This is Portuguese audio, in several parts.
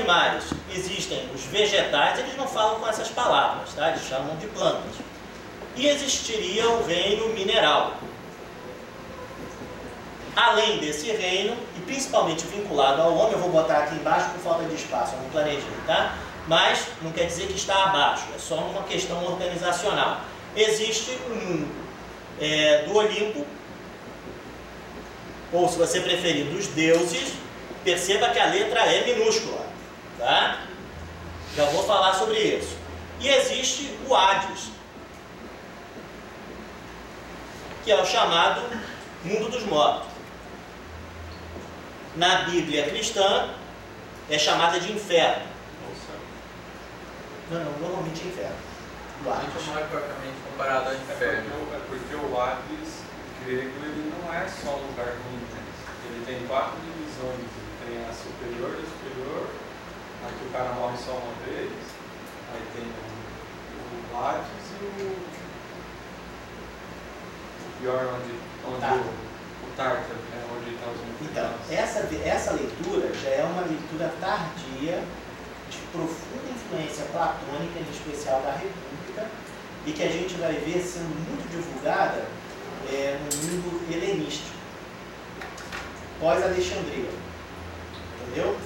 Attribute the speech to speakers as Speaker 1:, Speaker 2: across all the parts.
Speaker 1: animais existem os vegetais, eles não falam com essas palavras, tá? Eles chamam de plantas. E existiria o reino mineral. Além desse reino, e principalmente vinculado ao homem, eu vou botar aqui embaixo por falta de espaço, eu não planejei, tá? Mas não quer dizer que está abaixo, é só uma questão organizacional. Existe o mundo do Olimpo, ou se você preferir, dos deuses. Perceba que a letra é minúscula, tá? Já vou falar sobre isso. E existe o Hades, que é o chamado mundo dos mortos. Na Bíblia cristã é chamada de inferno. Não, normalmente é inferno. O Hades.
Speaker 2: Muito mais propriamente comparado ao inferno.
Speaker 3: Porque o Hades grego ele não é só um lugar ruim, né? Ele tem 4 divisões. Ele tem a superior da superior, aí que o cara morre só uma vez, aí tem o Hades e o pior onde o Tártaro, né, onde está os
Speaker 1: Então, essa leitura já é uma leitura tardia, de profunda influência platônica, em especial da República, e que a gente vai ver sendo muito divulgada no mundo helenístico, pós-Alexandria. Entendeu?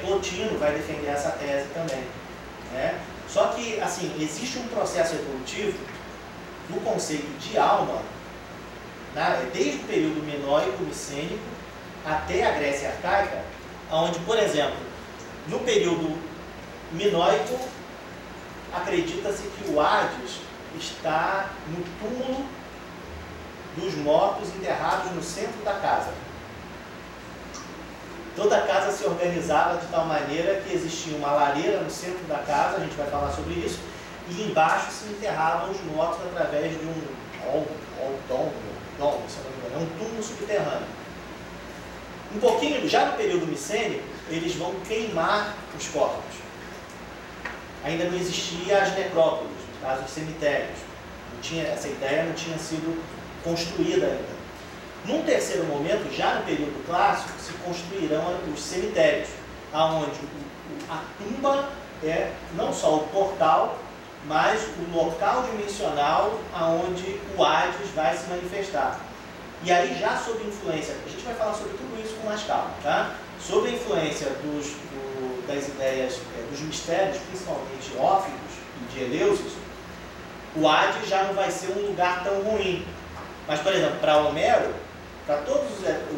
Speaker 1: Plotino vai defender essa tese também. Né? Só que, assim, existe um processo evolutivo do conceito de alma, desde o período minoico, micênico, até a Grécia arcaica, onde, por exemplo, no período minoico, acredita-se que o Hades está no túmulo dos mortos enterrados no centro da casa. Toda a casa se organizava de tal maneira que existia uma lareira no centro da casa, a gente vai falar sobre isso, e embaixo se enterravam os mortos através de um túmulo subterrâneo. Um pouquinho, já no período micênico, eles vão queimar os corpos. Ainda não existia as necrópolis, no caso dos cemitérios. Essa ideia não tinha sido construída ainda. Num terceiro momento, já no período clássico, se construirão os cemitérios, onde a tumba é não só o portal, mas o local dimensional onde o Hades vai se manifestar. E aí, já sob influência, a gente vai falar sobre tudo isso com mais calma, tá? Sob a influência das ideias, dos mistérios, principalmente óficos e de Eleusis, o Hades já não vai ser um lugar tão ruim. Mas, por exemplo, para Homero, para todos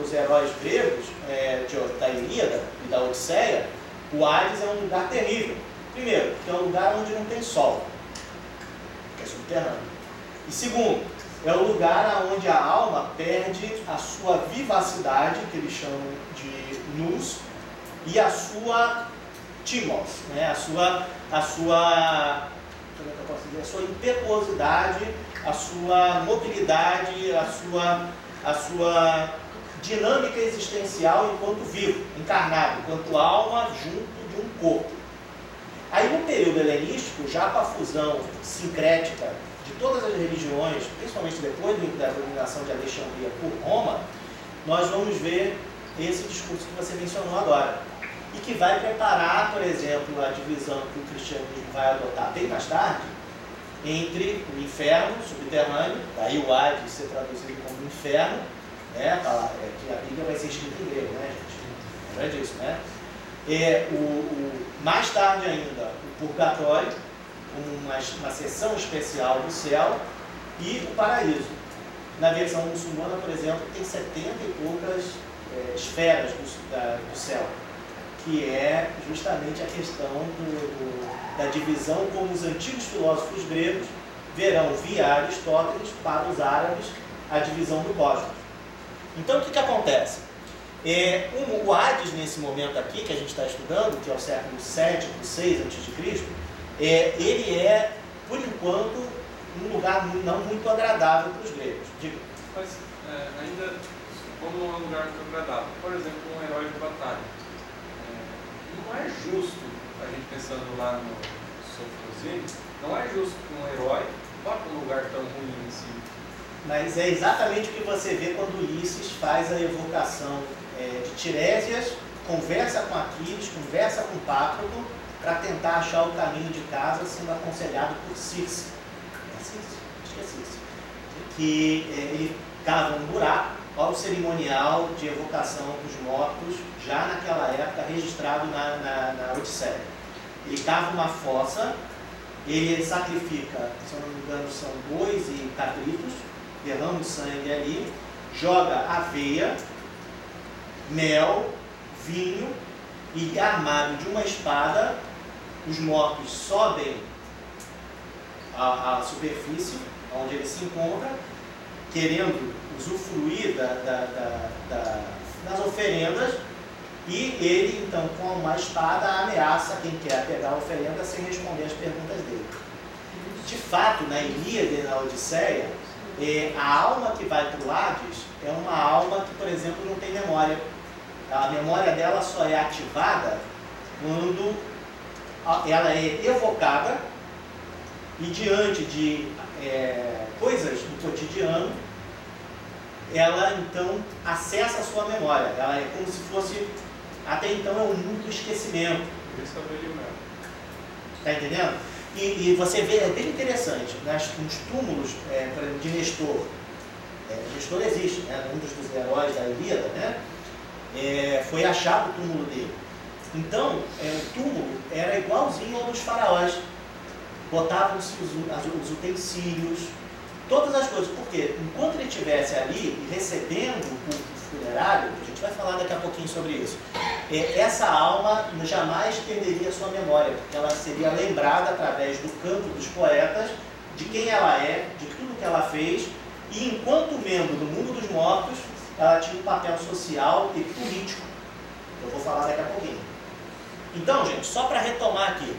Speaker 1: os heróis gregos da Ilíada e da Odisseia, o Hades é um lugar terrível. Primeiro, porque é um lugar onde não tem sol, que é subterrâneo. E segundo, é o lugar onde a alma perde a sua vivacidade, que eles chamam de nous, e a sua timos, né? a sua impetuosidade, a sua mobilidade, a sua dinâmica existencial enquanto vivo, encarnado, enquanto alma junto de um corpo. Aí no período helenístico, já com a fusão sincrética de todas as religiões, principalmente depois da dominação de Alexandria por Roma, nós vamos ver esse discurso que você mencionou agora. E que vai preparar, por exemplo, a divisão que o cristianismo vai adotar bem mais tarde, entre o inferno subterrâneo, daí o Hades ser traduzido como inferno, né? Que a Bíblia vai ser escrita em grego, né, gente? Lembra disso, né? Mais tarde ainda, o purgatório, uma seção especial do céu, e o paraíso. Na versão muçulmana, por exemplo, tem 70 e poucas esferas do céu, que é justamente a questão da divisão como os antigos filósofos gregos verão via Aristóteles para os árabes a divisão do cosmos. Então o que acontece? O Hades, nesse momento aqui que a gente está estudando, que é o século VII, VI a.C., ele é, por enquanto, um lugar não muito agradável para os gregos. Diga.
Speaker 3: Mas ainda, como não é um lugar muito agradável, por exemplo, um herói de batalha. Não é justo, a gente pensando lá no Sofrosine, não é justo que um herói vá para um lugar tão ruim em si.
Speaker 1: Mas é exatamente o que você vê quando Ulisses faz a evocação de Tiresias conversa com Aquiles, conversa com Patroclo, para tentar achar o caminho de casa, sendo aconselhado por Circe. É Circe? Acho que é Circe. Que ele cava um buraco, olha o cerimonial de evocação dos mortos, já naquela época registrado na Odisseia. Ele cava uma fossa, ele sacrifica, se eu não me engano, são bois e cabritos, derrama o sangue ali, joga aveia, mel, vinho, e armado de uma espada, os mortos sobem à superfície, onde ele se encontra, querendo usufruir das oferendas, e ele, então, com uma espada, ameaça quem quer pegar a oferenda sem responder as perguntas dele. De fato, na Ilíada e na Odisseia, a alma que vai para o Hades é uma alma que, por exemplo, não tem memória. A memória dela só é ativada quando ela é evocada e, diante de coisas do cotidiano, ela então acessa a sua memória. Ela é como se fosse, até então, é um mundo do esquecimento. Está entendendo? E você vê, é bem interessante, nos túmulos, por exemplo, de Nestor. Nestor existe, né? Um dos heróis da Ilíada, né? Foi achado o túmulo dele. Então, o túmulo era igualzinho ao dos faraós. Botavam-se os utensílios, todas as coisas, porque enquanto ele estivesse ali recebendo o culto funerário, a gente vai falar daqui a pouquinho sobre isso, essa alma jamais perderia a sua memória, porque ela seria lembrada através do canto dos poetas, de quem ela é, de tudo que ela fez, e enquanto membro do mundo dos mortos, ela tinha um papel social e político. Eu vou falar daqui a pouquinho. Então, gente, só para retomar aqui,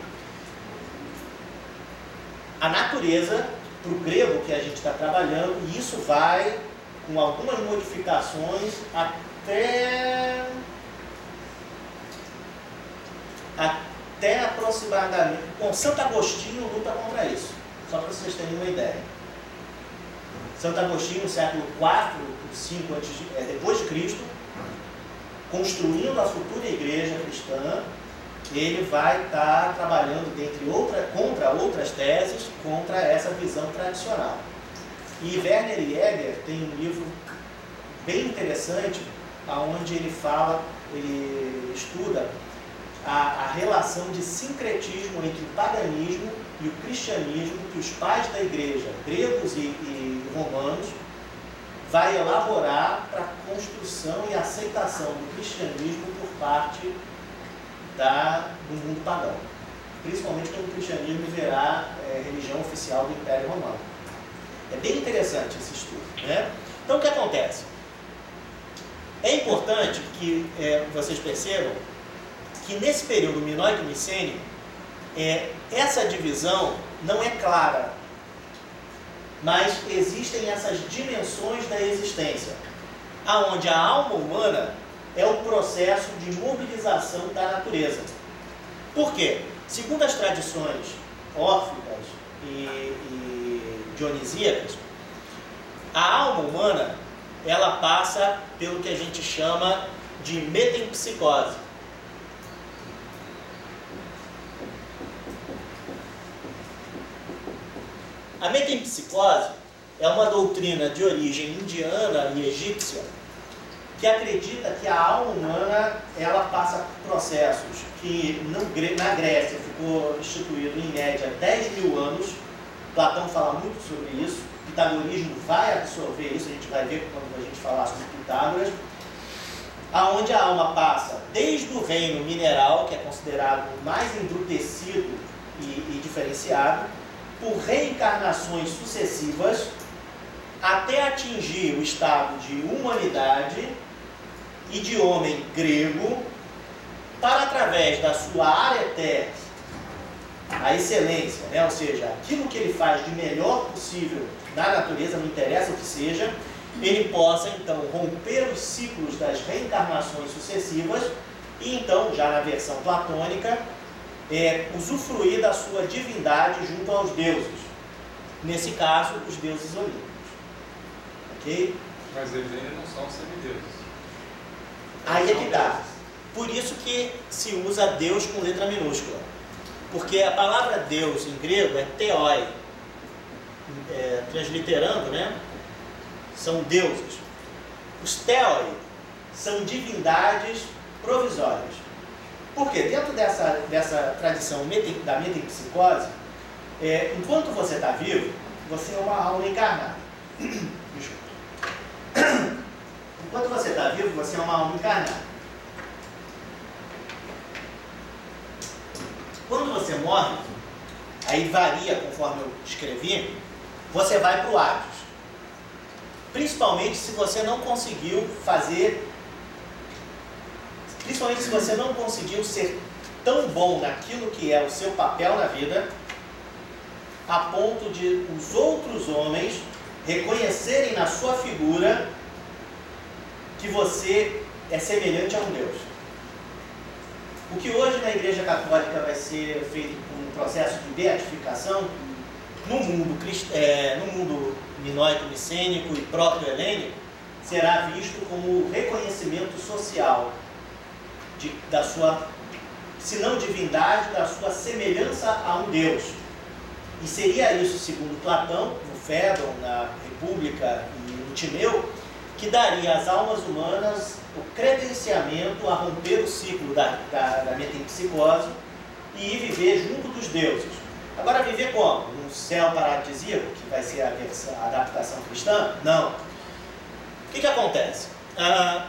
Speaker 1: a natureza, para o grego que a gente está trabalhando, e isso vai com algumas modificações até aproximadamente. Bom, Santo Agostinho luta contra isso, só para vocês terem uma ideia. Santo Agostinho, no século IV, V depois de Cristo, construindo a futura igreja cristã, ele vai estar trabalhando contra outras teses, contra essa visão tradicional. E Werner Jäger tem um livro bem interessante, onde ele estuda a relação de sincretismo entre o paganismo e o cristianismo que os pais da igreja, gregos e romanos, vai elaborar para a construção e aceitação do cristianismo por parte do mundo pagão, principalmente quando o cristianismo virá religião oficial do Império Romano. É bem interessante esse estudo, né? Então, o que acontece? É importante que vocês percebam que nesse período minoico-micênico, essa divisão não é clara, mas existem essas dimensões da existência, aonde a alma humana é o processo de mobilização da natureza. Por quê? Segundo as tradições órficas e dionisíacas, a alma humana, ela passa pelo que a gente chama de metempsicose. A metempsicose é uma doutrina de origem indiana e egípcia que acredita que a alma humana ela passa por processos que na Grécia ficou instituído em média 10 mil anos. Platão fala muito sobre isso, o pitagorismo vai absorver isso, a gente vai ver quando a gente falar sobre Pitágoras, aonde a alma passa desde o reino mineral, que é considerado o mais embrutecido e diferenciado, por reencarnações sucessivas, até atingir o estado de humanidade e de homem grego, para através da sua areté, a excelência, né? Ou seja, aquilo que ele faz de melhor possível na natureza, não interessa o que seja, ele possa então romper os ciclos das reencarnações sucessivas e então, já na versão platônica, usufruir da sua divindade junto aos deuses. Nesse caso, os deuses olímpicos. Ok?
Speaker 3: Mas eles ainda não são semideuses.
Speaker 1: Aí é que dá. Por isso que se usa Deus com letra minúscula. Porque a palavra Deus em grego é theoi. Transliterando, né? São deuses. Os theoi são divindades provisórias. Por quê? Dentro dessa tradição da metempsicose, enquanto você está vivo, você é uma alma encarnada. Desculpa. Enquanto você está vivo, você é uma alma encarnada. Quando você morre, aí varia conforme eu escrevi, você vai para o Hades. Principalmente se você não conseguiu principalmente se você não conseguiu ser tão bom naquilo que é o seu papel na vida, a ponto de os outros homens reconhecerem na sua figura que você é semelhante a um Deus. O que hoje na Igreja Católica vai ser feito um processo de beatificação, no mundo minoico, micênico e proto-helênico, será visto como reconhecimento social da sua, se não divindade, da sua semelhança a um Deus. E seria isso, segundo Platão, no Fédon, na República e no Timeu, que daria às almas humanas o credenciamento a romper o ciclo da metempsicose e viver junto dos deuses. Agora, viver como? Num céu paradisíaco, que vai ser a adaptação cristã? Não. O que acontece? A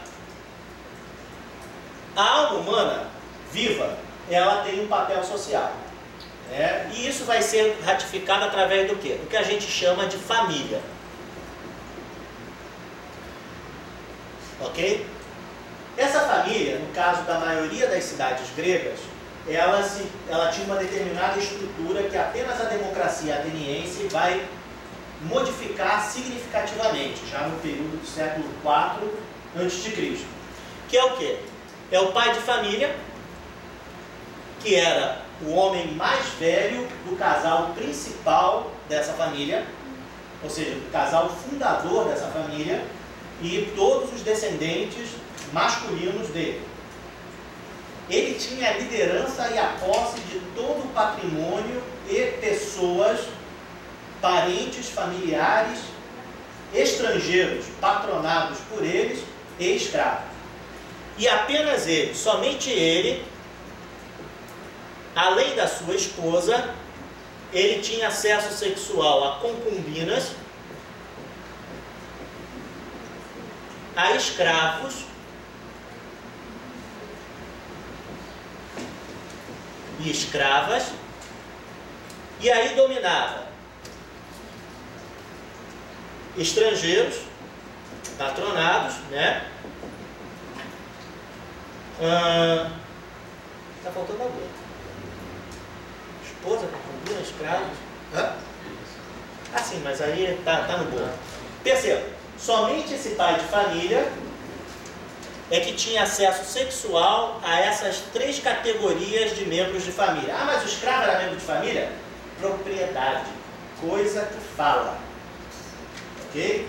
Speaker 1: alma humana viva, ela tem um papel social. E isso vai ser ratificado através do quê? Do que a gente chama de família. Ok? Essa família, no caso da maioria das cidades gregas, ela tinha uma determinada estrutura que apenas a democracia ateniense vai modificar significativamente, já no período do século IV a.C. Que é o quê? É o pai de família, que era o homem mais velho do casal principal dessa família, ou seja, do casal fundador dessa família, e todos os descendentes masculinos dele. Ele tinha a liderança e a posse de todo o patrimônio e pessoas, parentes, familiares, estrangeiros, patronados por eles e escravos. E apenas ele, somente ele, além da sua esposa, ele tinha acesso sexual a concubinas, a escravos e escravas, e aí dominava estrangeiros, patronados, né? Tá faltando alguém. Esposa, concubina, escravos. Ah, sim, mas aí tá no bolo. Perceba, somente esse pai de família é que tinha acesso sexual a essas 3 categorias de membros de família. Ah, mas o escravo era membro de família? Propriedade, coisa que fala. Ok?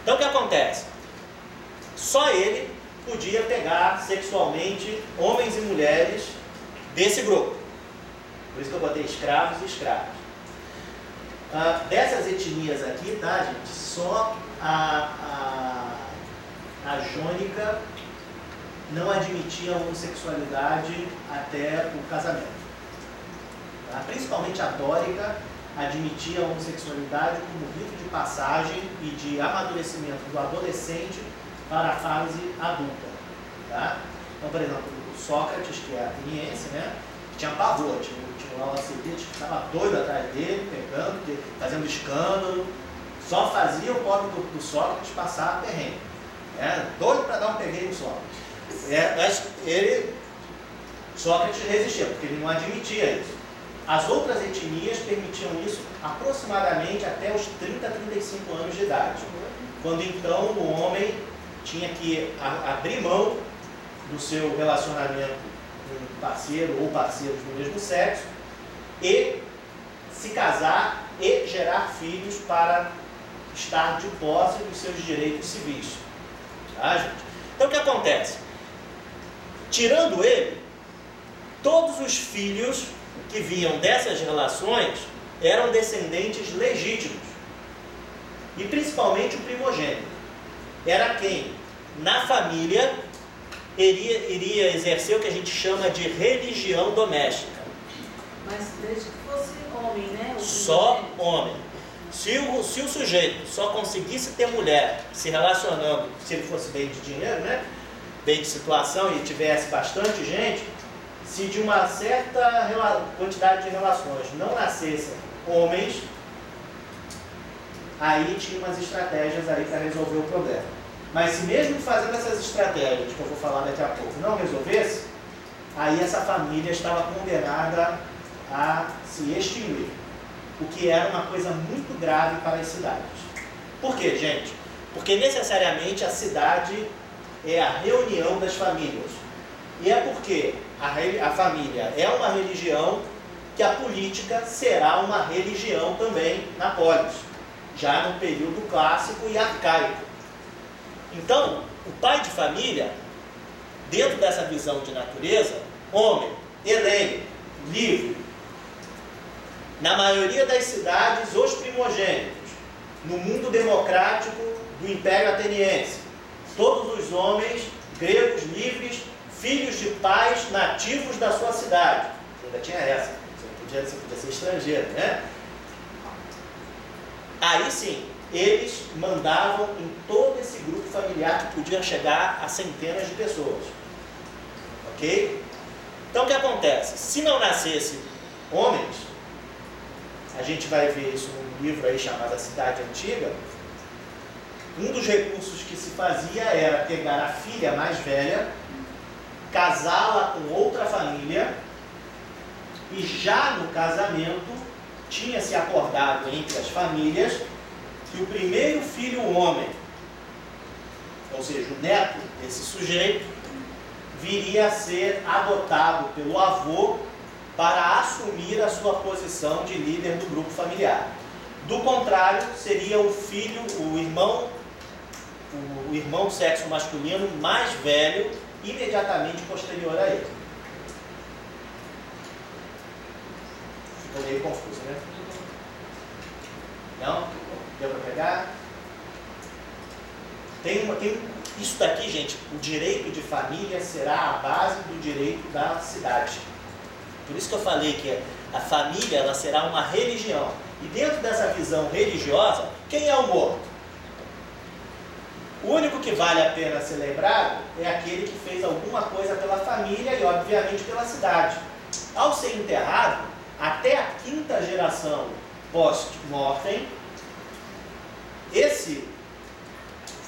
Speaker 1: Então o que acontece? Só ele podia pegar sexualmente homens e mulheres desse grupo. Por isso que eu botei escravos e escravos. Dessas etnias aqui, tá, gente? Só a jônica não admitia a homossexualidade até o casamento. Tá? Principalmente a dórica admitia a homossexualidade como rito de passagem e de amadurecimento do adolescente para a fase adulta. Tá? Então, por exemplo, o Sócrates, que é ateniense, né? Tinha pavor, tinha lá o Alcibiades que estava doido atrás dele, pegando, fazendo escândalo, só fazia o pobre do Sócrates passar perrengue. Doido para dar um peguei no Sócrates. Mas Sócrates resistia, porque ele não admitia isso. As outras etnias permitiam isso aproximadamente até os 30, 35 anos de idade, quando então o homem tinha que abrir mão do seu relacionamento com um parceiro ou parceiros do mesmo sexo e se casar e gerar filhos para estar de posse dos seus direitos civis. Tá, gente? Então o que acontece? Tirando ele, todos os filhos que vinham dessas relações eram descendentes legítimos. E principalmente o primogênito. Era quem, na família, iria exercer o que a gente chama de religião doméstica.
Speaker 4: Mas desde que fosse homem, né?
Speaker 1: Só homem. Se o sujeito só conseguisse ter mulher se relacionando, se ele fosse bem de dinheiro, né? Bem de situação e tivesse bastante gente, se de uma certa quantidade de relações não nascessem homens, aí tinha umas estratégias aí para resolver o problema. Mas se mesmo fazendo essas estratégias, que eu vou falar daqui a pouco, não resolvesse, aí essa família estava condenada a se extinguir. O que era uma coisa muito grave para as cidades. Por quê, gente? Porque necessariamente a cidade é a reunião das famílias. E é porque a família é uma religião que a política será uma religião também na polis, já no período clássico e arcaico. Então, o pai de família, dentro dessa visão de natureza, homem, eleito, livre, na maioria das cidades, os primogênitos, no mundo democrático do Império Ateniense, todos os homens gregos livres, filhos de pais nativos da sua cidade. Ainda tinha essa, você podia ser estrangeiro, né? Aí sim, eles mandavam em todo esse grupo familiar que podia chegar a centenas de pessoas. Ok? Então o que acontece? Se não nascesse homens, a gente vai ver isso num livro aí chamado A Cidade Antiga, um dos recursos que se fazia era pegar a filha mais velha, casá-la com outra família, e já no casamento tinha-se acordado entre as famílias que o primeiro filho homem, ou seja, o neto desse sujeito, viria a ser adotado pelo avô para assumir a sua posição de líder do grupo familiar. Do contrário, seria o filho, o irmão do sexo masculino mais velho, imediatamente posterior a ele. Ficou meio confuso, né? Não? Deu para pegar? Isso daqui, gente, o direito de família será a base do direito da cidade. Por isso que eu falei que a família ela será uma religião. E dentro dessa visão religiosa, quem é o morto? O único que vale a pena ser lembrado é aquele que fez alguma coisa pela família e, obviamente, pela cidade. Ao ser enterrado, até a quinta geração post-mortem, esse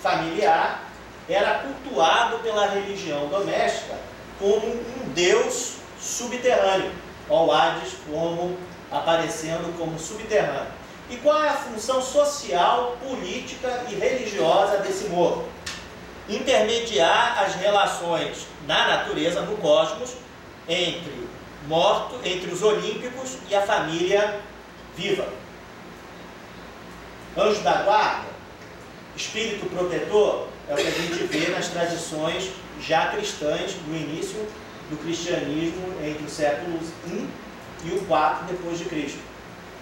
Speaker 1: familiar era cultuado pela religião doméstica como um deus subterrâneo, ou Hades como aparecendo como subterrâneo. E qual é a função social, política e religiosa desse morto? Intermediar as relações na natureza, no cosmos, entre os olímpicos e a família viva. Anjo da guarda, espírito protetor, é o que a gente vê nas tradições já cristãs do início do cristianismo entre os séculos I e o IV depois de Cristo.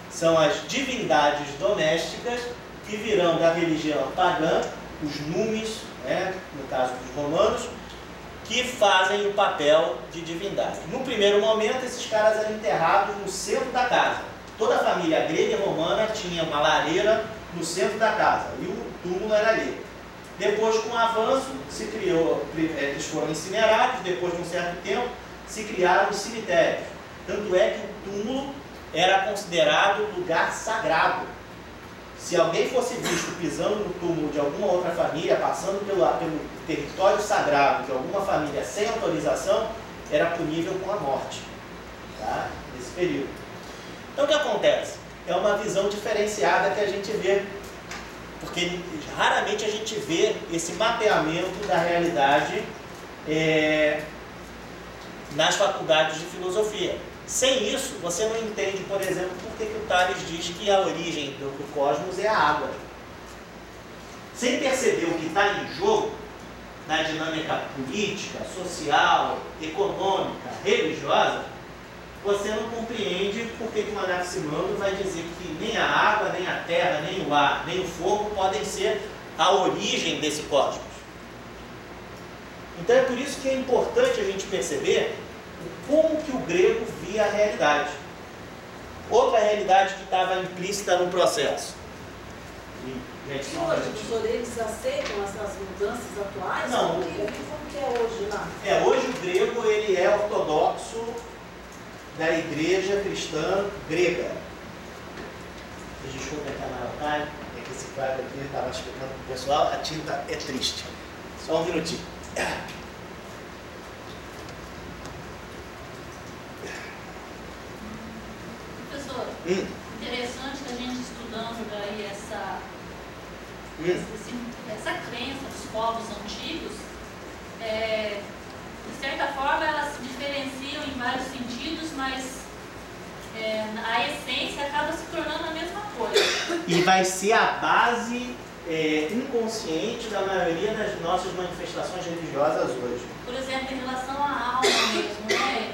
Speaker 1: São as divindades domésticas que virão da religião pagã, os numes, né, no caso dos romanos, que fazem o papel de divindade. No primeiro momento, esses caras eram enterrados no centro da casa. Toda a família grega e romana tinha uma lareira no centro da casa e o túmulo era ali. Depois, com o avanço, se criou, eles foram incinerados, depois de um certo tempo, se criaram os cemitérios. Tanto é que o túmulo era considerado lugar sagrado. Se alguém fosse visto pisando no túmulo de alguma outra família, passando pelo território sagrado de alguma família sem autorização, era punível com a morte, tá? Nesse período. Então o que acontece? É uma visão diferenciada que a gente vê, porque raramente a gente vê esse mapeamento da realidade nas faculdades de filosofia. Sem isso, você não entende, por exemplo, por que o Tales diz que a origem do cosmos é a água. Sem perceber o que está em jogo, na dinâmica política, social, econômica, religiosa, você não compreende por que o Anaximandro vai dizer que nem a água, nem a terra, nem o ar, nem o fogo podem ser a origem desse cosmos. Então é por isso que é importante a gente perceber como que o grego via a realidade. Outra realidade que estava implícita no processo.
Speaker 4: E hoje, professor, eles aceitam essas mudanças atuais?
Speaker 1: Não.
Speaker 4: Como que é hoje lá?
Speaker 1: Hoje o grego ele é ortodoxo da igreja cristã grega. Vocês desculpem aqui a marocagem, é que esse quadro aqui eu estava explicando para o pessoal, a tinta é triste. Só um minutinho.
Speaker 5: Professor, interessante que a gente estudando daí essa crença dos povos antigos, de certa forma elas se diferenciam em vários sentidos, mas a essência acaba se tornando a mesma coisa.
Speaker 1: E vai ser a base inconsciente da maioria das nossas manifestações religiosas hoje.
Speaker 5: Por exemplo, em relação à alma mesmo, né?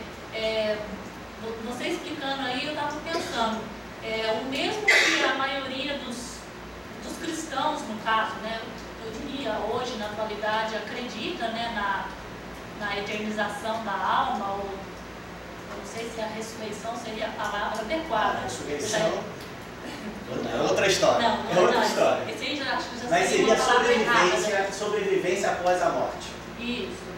Speaker 5: Você explicando aí, eu estava pensando, o mesmo que a maioria dos cristãos, no caso, né, eu diria hoje, na atualidade, acredita, né, na eternização da alma, ou não sei se a ressurreição seria a palavra adequada.
Speaker 1: A ressurreição é outra história.
Speaker 5: Não,
Speaker 1: é outra história.
Speaker 5: Esse aí já, acho que já
Speaker 1: Mas
Speaker 5: seria
Speaker 1: seria
Speaker 5: uma palavra errada.
Speaker 1: sobrevivência após a morte.
Speaker 5: Isso.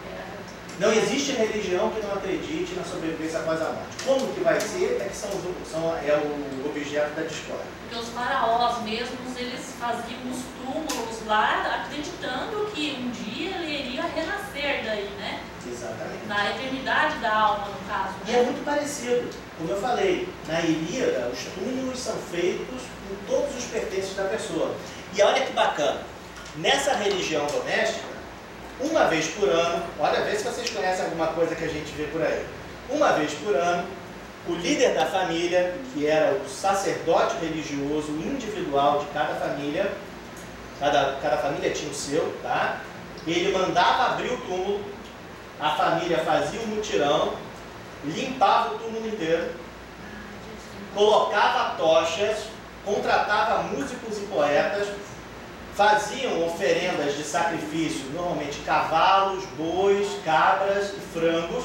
Speaker 1: Não existe religião que não acredite na sobrevivência após a morte. Como que vai ser é que é o objeto da discórdia.
Speaker 5: Porque os faraós mesmos, eles faziam os túmulos lá, acreditando que um dia ele iria renascer daí, né?
Speaker 1: Exatamente.
Speaker 5: Na eternidade da alma, no caso.
Speaker 1: E é muito parecido. Como eu falei, na Ilíada, os túmulos são feitos com todos os pertences da pessoa. E olha que bacana, nessa religião doméstica, uma vez por ano, olha, vê se vocês conhecem alguma coisa que a gente vê por aí. Uma vez por ano, o líder da família, que era o sacerdote religioso individual de cada família, cada família tinha o seu, tá? Ele mandava abrir o túmulo, a família fazia o mutirão, limpava o túmulo inteiro, colocava tochas, contratava músicos e poetas, faziam oferendas de sacrifício, normalmente cavalos, bois, cabras e frangos,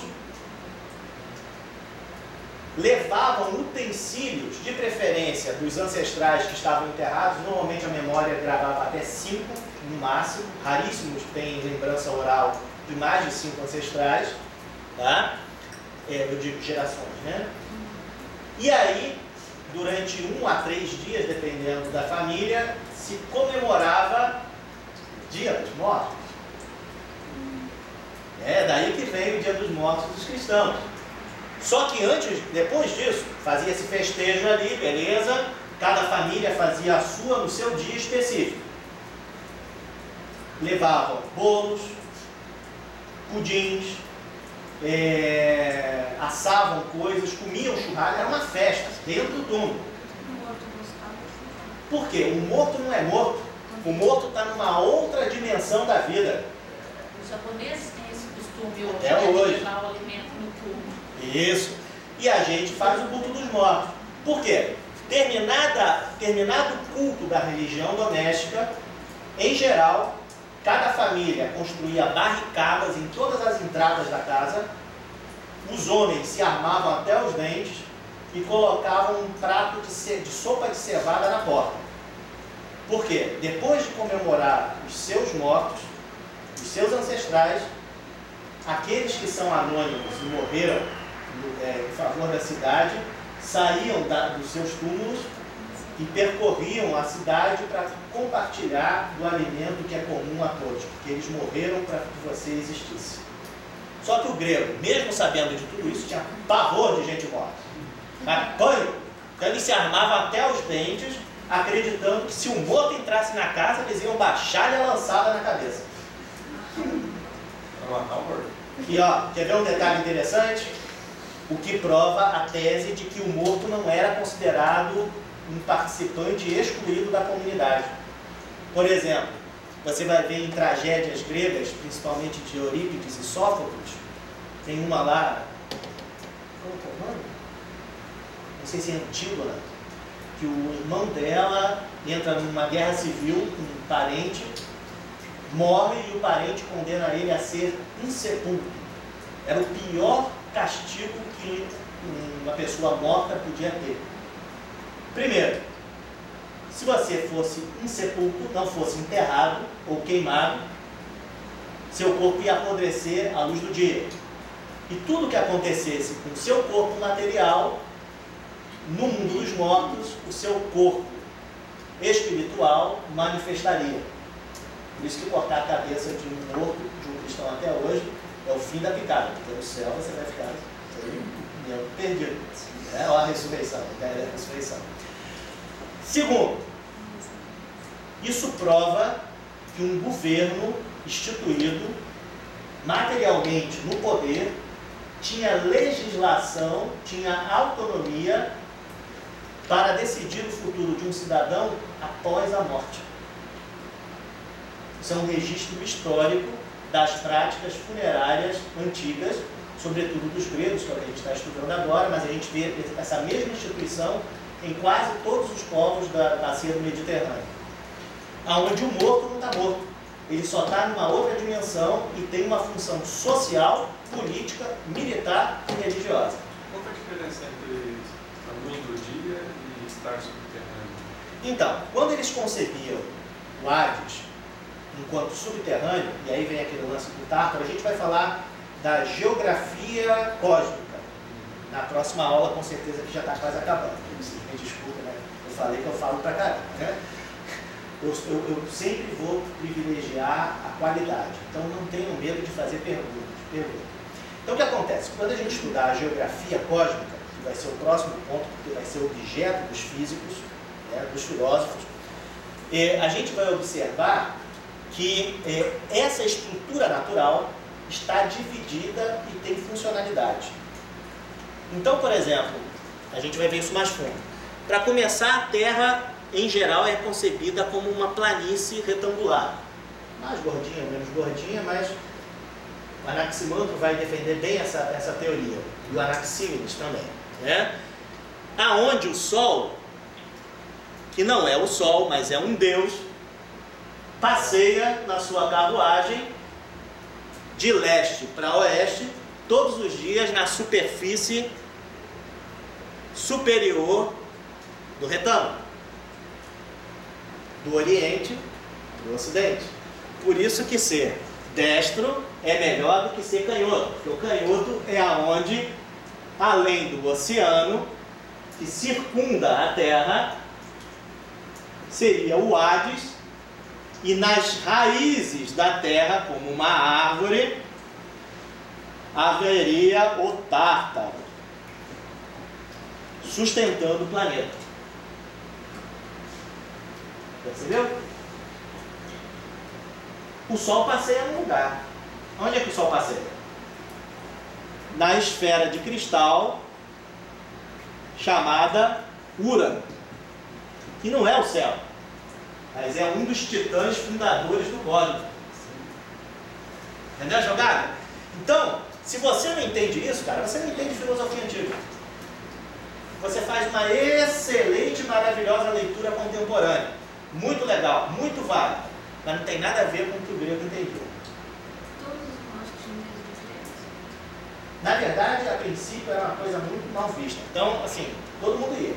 Speaker 1: levavam utensílios, de preferência dos ancestrais que estavam enterrados, normalmente a memória gravava até 5 no máximo, raríssimos têm lembrança oral de mais de 5 ancestrais, tá? Eu digo gerações, né? E aí, durante 1 a 3 dias, dependendo da família, se comemorava o Dia dos Mortos. É daí que vem o Dia dos Mortos dos cristãos. Só que depois disso, fazia esse festejo ali, beleza? Cada família fazia a sua no seu dia específico. Levavam bolos, pudins, assavam coisas, comiam churrasco, era uma festa dentro do túmulo. Por quê? O morto não é morto. O morto está numa outra dimensão da vida.
Speaker 5: Os japoneses têm esse costume hoje,
Speaker 1: Até hoje.
Speaker 5: de levar o alimento no túmulo.
Speaker 1: Isso. E a gente faz o culto dos mortos. Por quê? Terminado o culto da religião doméstica, em geral, cada família construía barricadas em todas as entradas da casa, os homens se armavam até os dentes e colocavam um prato de sopa de cevada na porta. Por quê? Depois de comemorar os seus mortos, os seus ancestrais, aqueles que são anônimos e morreram em favor da cidade, saíam dos seus túmulos e percorriam a cidade para compartilhar do alimento que é comum a todos, porque eles morreram para que você existisse. Só que o grego, mesmo sabendo de tudo isso, tinha pavor de gente morta. Pânico. Então eles se armavam até os dentes, acreditando que se o morto entrasse na casa, eles iam baixar-lhe a lançada na cabeça. E ó, quer ver um detalhe interessante? O que prova a tese de que o morto não era considerado um participante excluído da comunidade. Por exemplo, você vai ver em tragédias gregas, principalmente de Eurípides e Sófocles, tem uma lá, como é o nome? Não sei se é Antígona, que o irmão dela entra numa guerra civil com um parente, morre e o parente condena ele a ser insepulto. Era o pior castigo que uma pessoa morta podia ter. Primeiro, se você fosse insepulto, não fosse enterrado ou queimado, seu corpo ia apodrecer à luz do dia. E tudo que acontecesse com o seu corpo material, no mundo dos mortos, o seu corpo espiritual manifestaria. Por isso que cortar a cabeça de um morto, de um cristão até hoje, é o fim da picada, porque no céu você vai ficar perdido. É a ressurreição, a ideia da ressurreição. Segundo, isso prova que um governo instituído materialmente no poder tinha legislação, tinha autonomia para decidir o futuro de um cidadão após a morte. Isso é um registro histórico das práticas funerárias antigas, sobretudo dos gregos, que é o que a gente está estudando agora, mas a gente vê essa mesma instituição em quase todos os povos da bacia do Mediterrâneo, onde o morto não está morto, ele só está numa outra dimensão e tem uma função social, política, militar e religiosa.
Speaker 3: Qual é a diferença entre a luz do dia e estar subterrâneo?
Speaker 1: Então, quando eles concebiam o Hades enquanto subterrâneo, e aí vem aquele lance do Tártaro, a gente vai falar da geografia cósmica. Na próxima aula, com certeza, que já está quase acabando. Vocês me desculpem, né? Eu falei que eu falo pra caramba, né? Eu sempre vou privilegiar a qualidade. Então, não tenho medo de fazer perguntas. Então, o que acontece? Quando a gente estudar a geografia cósmica, que vai ser o próximo ponto, porque vai ser objeto dos físicos, né, dos filósofos, a gente vai observar que essa estrutura natural está dividida e tem funcionalidade. Então, por exemplo, a gente vai ver isso mais fundo. Para começar, a Terra, em geral, é concebida como uma planície retangular. Mais gordinha ou menos gordinha, mas o Anaximandro vai defender bem essa teoria. E o Anaxímenes também. Né? Aonde o Sol, que não é o Sol, mas é um Deus, passeia na sua carruagem de leste para oeste, todos os dias na superfície superior do retângulo, do Oriente para o Ocidente. Por isso que ser destro é melhor do que ser canhoto, porque o canhoto é aonde, além do oceano, que circunda a Terra, seria o Hades, e nas raízes da Terra, como uma árvore, haveria o Tártaro, sustentando o planeta. Percebeu? O Sol passeia no lugar. Onde é que o Sol passeia? Na esfera de cristal chamada Urano, que não é o céu, mas é um dos titãs fundadores do cosmos. Entendeu a jogada? Então, se você não entende isso, cara, você não entende filosofia antiga. Você faz uma excelente, maravilhosa leitura contemporânea. Muito legal, muito válida, mas não tem nada a ver com o que o grego entendeu.
Speaker 5: Todos nós tínhamos diferença.
Speaker 1: Na verdade, a princípio era uma coisa muito mal vista. Então, assim, todo mundo ia.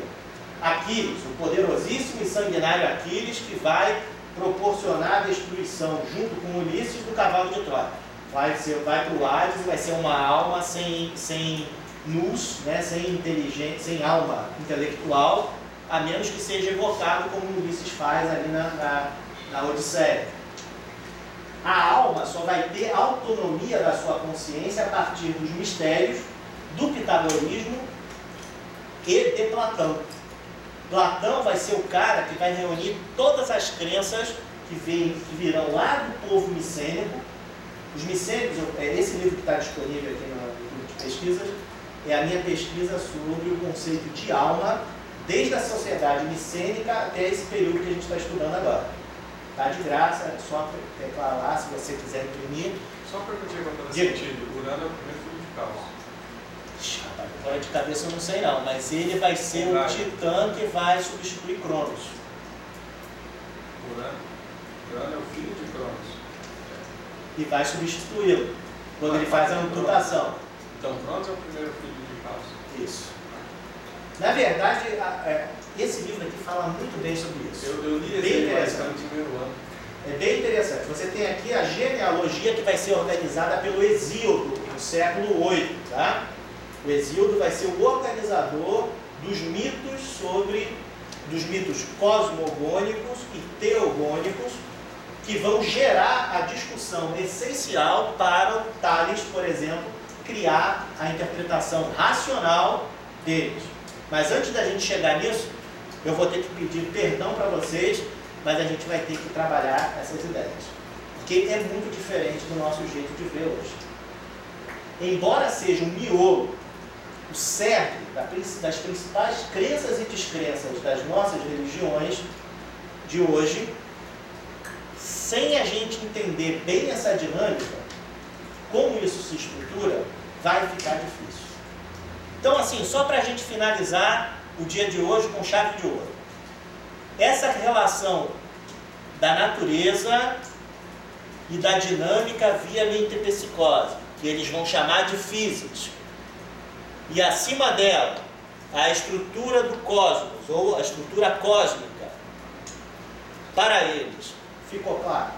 Speaker 1: Aquiles, o poderosíssimo e sanguinário Aquiles, que vai proporcionar a destruição, junto com Ulisses, do cavalo de Troia. Vai para o Hades e vai ser uma alma sem nous, né, sem inteligência, sem alma intelectual, a menos que seja evocado como Ulisses faz ali na Odisseia. A alma só vai ter autonomia da sua consciência a partir dos mistérios do pitagorismo e de Platão. Platão vai ser o cara que vai reunir todas as crenças que virão lá do povo micênico. Os micênicos, esse livro que está disponível aqui no grupo de pesquisas, é a minha pesquisa sobre o conceito de alma, desde a sociedade micênica até esse período que a gente está estudando agora. Está de graça, é só teclar lá se você quiser imprimir.
Speaker 3: Só uma perguntinha para fazer
Speaker 1: Diga.
Speaker 3: sentido. Urano é o primeiro filho de Caos.
Speaker 1: Ixi, rapaz, agora de cabeça eu não sei não, mas ele vai ser o Titã que vai substituir Cronos.
Speaker 3: Urano é o filho de Cronos.
Speaker 1: E vai substituí-lo quando ele faz a amputação.
Speaker 3: Então Cronos é o primeiro filho de Caos.
Speaker 1: Isso. Na verdade, esse livro aqui fala muito bem sobre isso.
Speaker 3: Eu li esse
Speaker 1: Bem
Speaker 3: livro
Speaker 1: interessante.
Speaker 3: no primeiro ano.
Speaker 1: É bem interessante. Você tem aqui a genealogia que vai ser organizada pelo Hesíodo, no século VIII. Tá? O Hesíodo vai ser o organizador dos mitos cosmogônicos e teogônicos, que vão gerar a discussão essencial para o Tales, por exemplo, criar a interpretação racional deles. Mas antes da gente chegar nisso, eu vou ter que pedir perdão para vocês, mas a gente vai ter que trabalhar essas ideias. Porque é muito diferente do nosso jeito de ver hoje. Embora seja um miolo, o cerne das principais crenças e descrenças das nossas religiões de hoje, sem a gente entender bem essa dinâmica, como isso se estrutura, vai ficar difícil. Então, assim, só para a gente finalizar o dia de hoje com chave de ouro. Essa relação da natureza e da dinâmica via metempsicose, que eles vão chamar de físicos, e acima dela, a estrutura do cosmos, ou a estrutura cósmica, para eles. Ficou claro?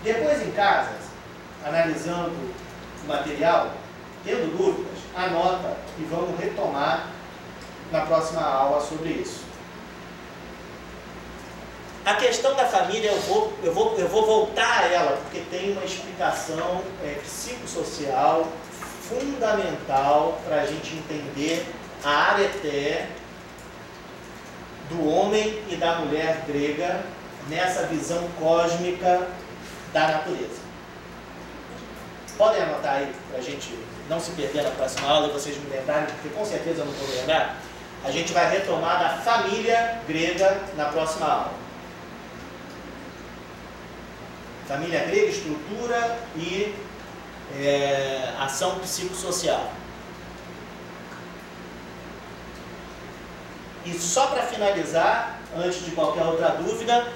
Speaker 1: Depois em casa, analisando o material, tendo dúvidas, anota e vamos retomar na próxima aula sobre isso. A questão da família, eu vou voltar a ela, porque tem uma explicação psicossocial fundamental para a gente entender a areté do homem e da mulher grega nessa visão cósmica da natureza. Podem anotar aí, para a gente não se perder na próxima aula e vocês me lembrarem, porque com certeza eu não vou lembrar. A gente vai retomar da família grega na próxima aula. Família grega, estrutura e ação psicossocial. E só para finalizar, antes de qualquer outra dúvida,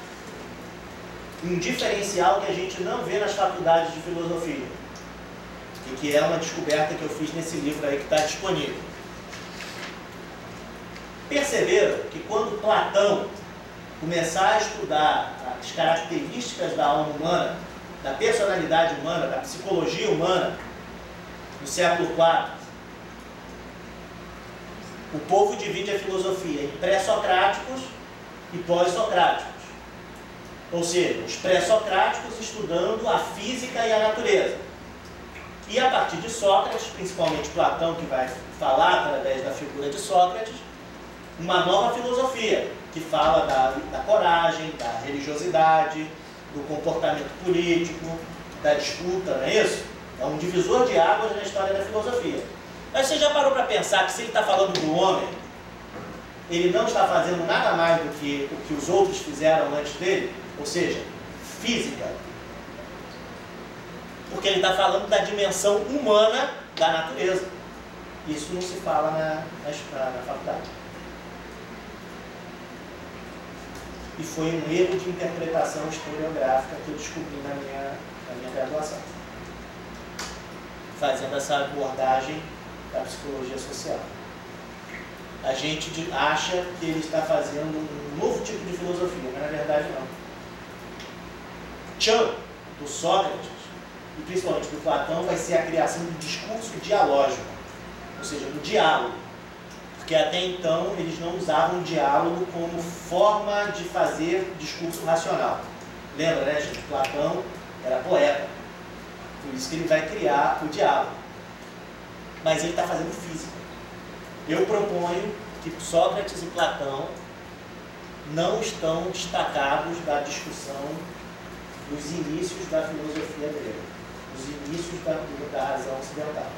Speaker 1: um diferencial que a gente não vê nas faculdades de filosofia, e que é uma descoberta que eu fiz nesse livro aí que está disponível. Perceberam que quando Platão começar a estudar as características da alma humana, da personalidade humana, da psicologia humana, no século IV, o povo divide a filosofia em pré-socráticos e pós-socráticos. Ou seja, os pré-socráticos estudando a física e a natureza. E a partir de Sócrates, principalmente Platão, que vai falar através da figura de Sócrates, uma nova filosofia, que fala da coragem, da religiosidade, do comportamento político, da disputa, não é isso? É um divisor de águas na história da filosofia. Mas você já parou para pensar que se ele está falando do homem, ele não está fazendo nada mais do que o que os outros fizeram antes dele? Ou seja, física. Porque ele está falando da dimensão humana da natureza. Isso não se fala na faculdade. E foi um erro de interpretação historiográfica que eu descobri na minha graduação, fazendo essa abordagem da psicologia social. A gente acha que ele está fazendo um novo tipo de filosofia, mas na verdade não. Chan, do Sócrates, e principalmente do Platão, vai ser a criação do discurso dialógico, ou seja, do diálogo. Porque até então eles não usavam o diálogo como forma de fazer discurso racional. Lembra, né, gente? Platão era poeta. Por isso que ele vai criar o diálogo. Mas ele está fazendo física. Eu proponho que Sócrates e Platão não estão destacados da discussão dos inícios da filosofia grega, dos inícios da razão ocidental.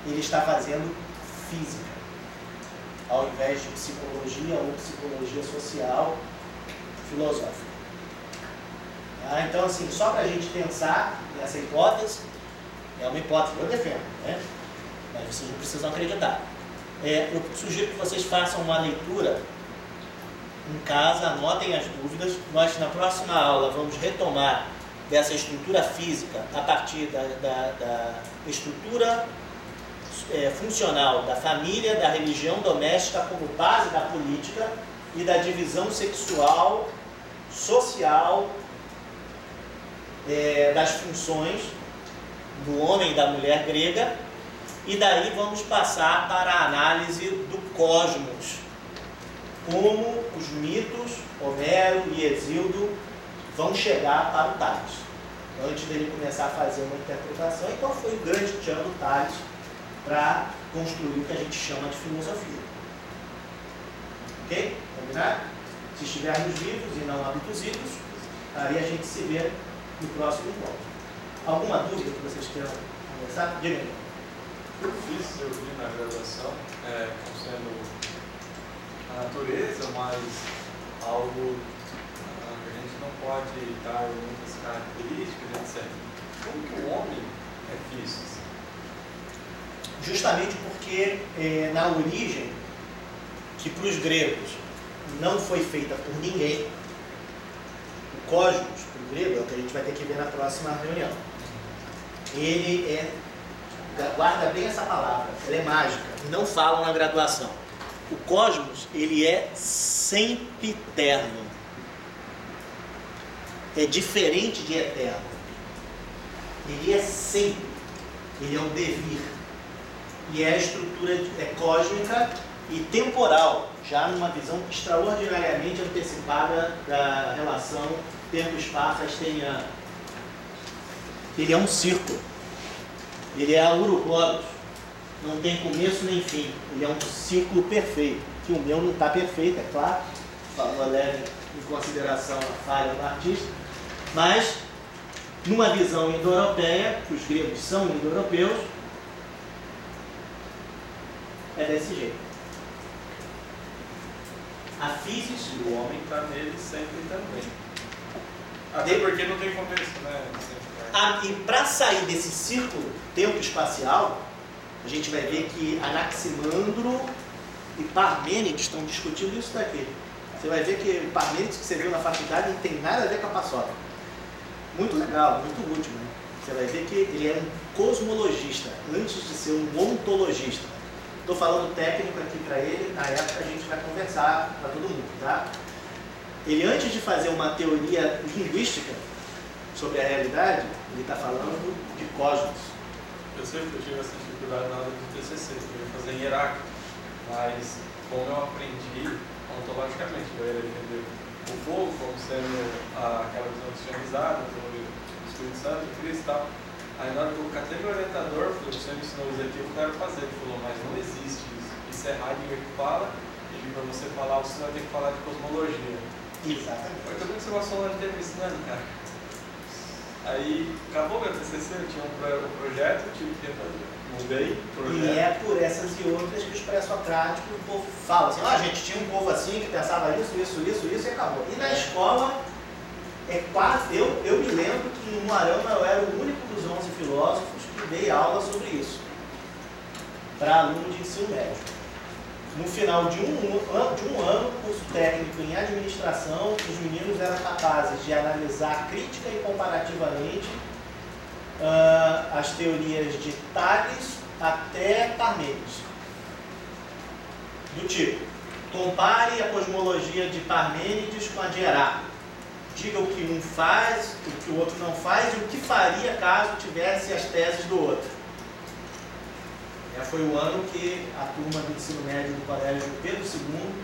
Speaker 1: Ele está fazendo física, ao invés de psicologia ou psicologia social, filosófica. Tá? Então, assim, só para a gente pensar nessa hipótese, é uma hipótese que eu defendo, né? Mas vocês não precisam acreditar. Eu sugiro que vocês façam uma leitura em casa, anotem as dúvidas. Nós, na próxima aula, vamos retomar dessa estrutura física a partir da estrutura funcional da família, da religião doméstica como base da política e da divisão sexual, social, das funções do homem e da mulher grega, e daí vamos passar para a análise do cosmos, como os mitos, Homero e Hesíodo, vão chegar para o Tales, antes dele começar a fazer uma interpretação, e qual foi o grande tchan do Tales para construir o que a gente chama de filosofia. Ok? Combinado? Se estivermos vivos e não abduzidos, aí a gente se vê no próximo encontro. Alguma dúvida que vocês queiram conversar? Diga aí.
Speaker 3: Eu vi na graduação, como sendo a natureza, mas algo que a gente não pode dar muitas características, etc. Como que o homem é físico?
Speaker 1: Justamente porque na origem, que para os gregos não foi feita por ninguém, o cosmos, para o grego, é o que a gente vai ter que ver na próxima reunião. Ele guarda bem essa palavra, ela é mágica, e não falam na graduação. O cosmos, ele é sempiterno. É diferente de eterno. Ele é sempre. Ele é um devir. E é a estrutura cósmica e temporal, já numa visão extraordinariamente antecipada da relação tempo-espaço einsteiniana. Ele é um círculo. Ele é a Ouroboros. Não tem começo nem fim. Ele é um círculo perfeito. Que o meu não está perfeito, é claro. Leve em consideração a falha do artista. Mas, numa visão indo-europeia, que os gregos são indo-europeus, é desse jeito. A física
Speaker 3: do homem está nele sempre também. Até porque não tem começo, né?
Speaker 1: E para sair desse círculo tempo-espacial, a gente vai ver que Anaximandro e Parmênides estão discutindo isso daqui. Você vai ver que o Parmênides que você viu na faculdade não tem nada a ver com a paçoca. Muito legal, muito útil, né? Você vai ver que ele é um cosmologista, antes de ser um ontologista. Estou falando técnico aqui para ele, na época a gente vai conversar para todo mundo, tá? Ele, antes de fazer uma teoria linguística sobre a realidade, ele está falando de cosmos.
Speaker 3: Eu sempre tive essa dificuldade na hora do TCC, eu ia fazer em hierárquico, mas como eu aprendi ontologicamente, eu ia defender o povo como sendo aquela visão cristianizada, pelo Espírito Santo, Cristo e tal. Aí na hora que eu catei meu orientador, falei, você me ensinou isso aqui, eu quero fazer. Ele falou, mas não existe isso. Isso é Heidegger que fala, e para você falar, você vai ter que falar de cosmologia.
Speaker 1: Exatamente.
Speaker 3: Foi tudo que você passou lá no tempo ensinando, cara. Aí acabou meu TCC, eu tinha um projeto, eu tive que refazer. Mudei o projeto.
Speaker 1: E é por essas e outras que os pré-socráticos, o povo fala assim, gente, tinha um povo assim que pensava isso, e acabou. E na escola, eu me lembro que no Moarama eu era o único dos 11 filósofos que dei aula sobre isso, para aluno de ensino médio. No final de um ano, curso técnico em administração, os meninos eram capazes de analisar crítica e comparativamente as teorias de Tales até Parmênides. Do tipo, compare a cosmologia de Parmênides com a de Heráclito. Diga o que um faz, o que o outro não faz e o que faria caso tivesse as teses do outro. Foi o ano que a turma do ensino médio do Colégio Pedro II,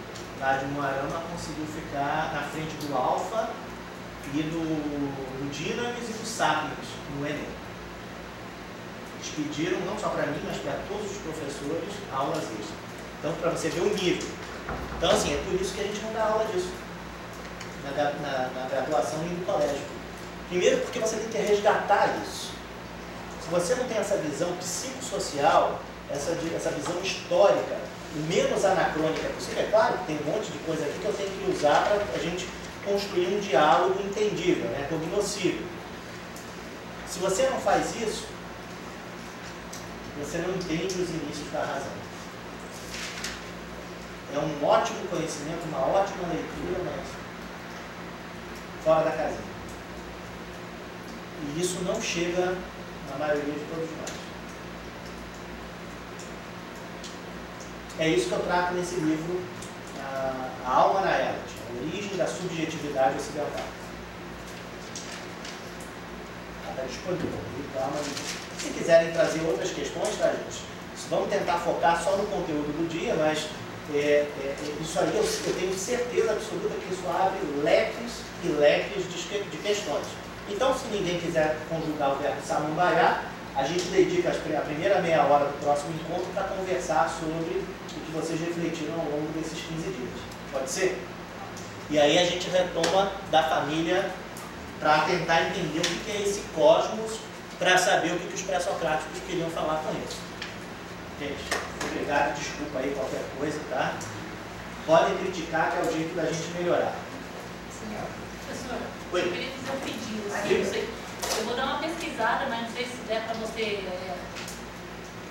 Speaker 1: lá de Moarama, conseguiu ficar na frente do Alfa e do Dinamis e do Sapiens no Enem. Eles pediram, não só para mim, mas para todos os professores, aulas extras. Então, para você ver o nível. Então, assim, é por isso que a gente não dá aula disso na graduação e no colégio. Primeiro, porque você tem que resgatar isso. Se você não tem essa visão psicossocial, essa visão histórica, o menos anacrônica possível, é claro que tem um monte de coisa aqui que eu tenho que usar para a gente construir um diálogo entendível, né, cognoscível. Se você não faz isso, você não entende os inícios da razão. É um ótimo conhecimento, uma ótima leitura, mas fora da casinha. E isso não chega na maioria de todos nós. É isso que eu trato nesse livro, A Alma na Elite, a origem da subjetividade ocidental. Está disponível. Se quiserem trazer outras questões, tá, gente? Vamos tentar focar só no conteúdo do dia, mas isso aí eu tenho certeza absoluta que isso abre leques e leques de questões. Então, se ninguém quiser conjugar o verbo samambaia, a gente dedica a primeira meia hora do próximo encontro para conversar sobre o que vocês refletiram ao longo desses 15 dias. Pode ser? E aí a gente retoma da família para tentar entender o que é esse cosmos, para saber o que os pré-socráticos queriam falar com isso. Gente, obrigado, desculpa aí qualquer coisa, tá? Podem criticar, que é o jeito da gente melhorar.
Speaker 5: Professor,
Speaker 1: Oi.
Speaker 5: eu queria fazer um pedido. Assim, não sei, eu vou dar uma pesquisada, mas não sei se der para você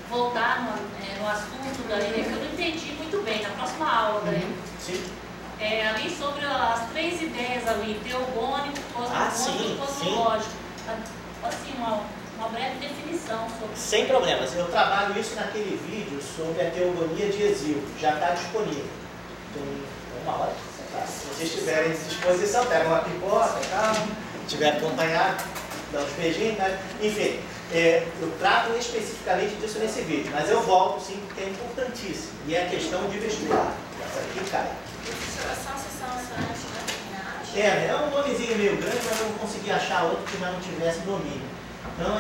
Speaker 5: voltar no assunto daí, que eu não entendi muito bem, na próxima aula daí.
Speaker 1: Sim.
Speaker 5: Ali sobre as 3 ideias ali, teogônico, cosmológico e cosmológico. Assim, uma breve definição sobre.
Speaker 1: Sem problemas. Eu trabalho isso naquele vídeo sobre a teogonia de Hesíodo. Já está disponível. Tem uma hora. Se vocês tiverem disposição, pega uma pipoca, calma. Tiver acompanhado, dá uns beijinhos, né? Enfim, eu trato especificamente disso nesse vídeo. Mas eu volto, sim, porque é importantíssimo. E é questão de vestibular. Essa aqui cai. É um nomezinho meio grande, mas eu não consegui achar outro que não tivesse domínio. Então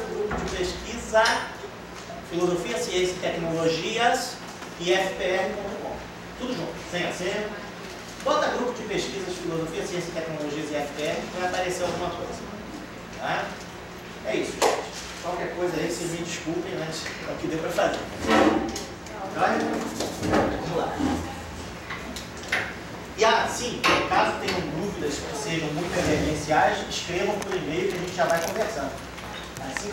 Speaker 1: grupo de pesquisa, filosofia, ciência e tecnologias e fpr.com. Tudo junto, sem acento. Bota grupo de pesquisas, filosofia, ciência e tecnologias e FPR, vai aparecer alguma coisa. Tá? É isso, gente. Qualquer coisa aí, vocês me desculpem, mas é o que deu para fazer. Tá? Vamos lá. E sim, caso tenham dúvidas que sejam muito emergenciais, escrevam por e-mail que a gente já vai conversando. Assim que